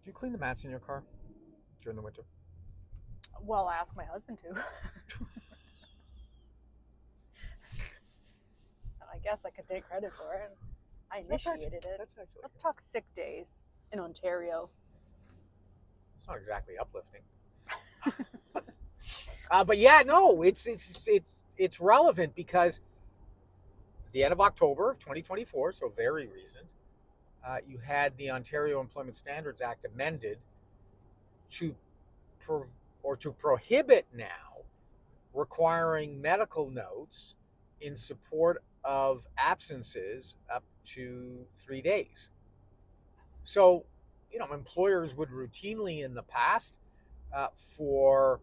Do you clean the mats in your car during the winter? Well, I ask my husband to. So I guess I could take credit for it. I initiated it. That's actually Let's good. talk sick days in Ontario. It's not exactly uplifting. But yeah, no, it's relevant because at the end of October of 2024, so very recent, you had the Ontario Employment Standards Act amended to to prohibit now requiring medical notes in support of absences up to 3 days. So, employers would routinely in the past, for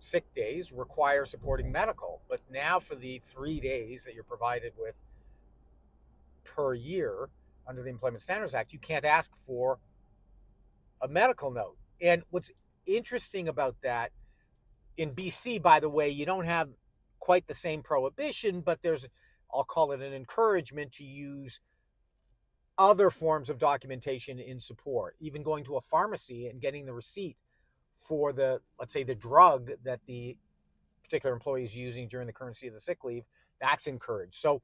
sick days, require supporting medical. But now for the 3 days that you're provided with per year under the Employment Standards Act, you can't ask for a medical note. And what's interesting about that in BC, by the way, you don't have quite the same prohibition, but there's, I'll call it an encouragement to use other forms of documentation in support, even going to a pharmacy and getting the receipt for the, let's say, the drug that the particular employee is using during the currency of the sick leave. That's encouraged. So,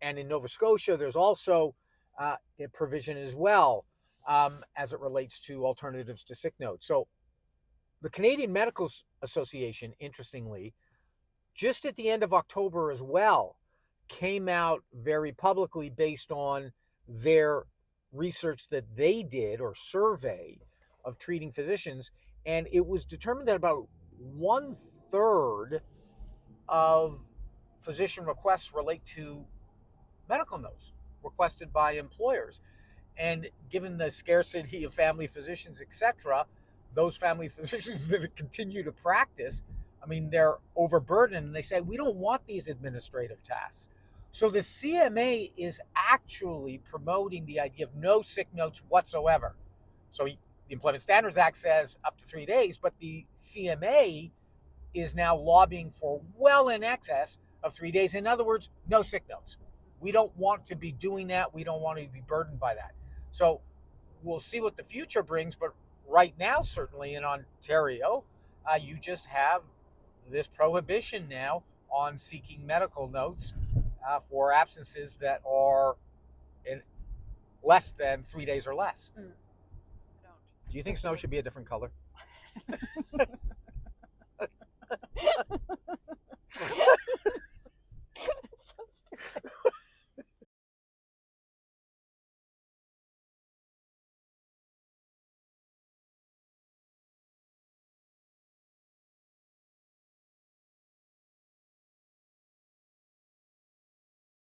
and in Nova Scotia, there's also a provision as well, as it relates to alternatives to sick notes. So the Canadian Medical Association, interestingly, just at the end of October as well, came out very publicly based on their research that they did or survey of treating physicians. And it was determined that about 1/3 of physician requests relate to medical notes requested by employers. And given the scarcity of family physicians, etc., those family physicians that continue to practice, I mean, they're overburdened and they say, we don't want these administrative tasks. So the CMA is actually promoting the idea of no sick notes whatsoever. So the Employment Standards Act says up to 3 days, but the CMA is now lobbying for well in excess of 3 days. In other words, no sick notes. We don't want to be doing that. We don't want to be burdened by that. So we'll see what the future brings. But right now, certainly in Ontario, you just have this prohibition now on seeking medical notes for absences that are in less than 3 days or less. I don't. Do you think snow should be a different color?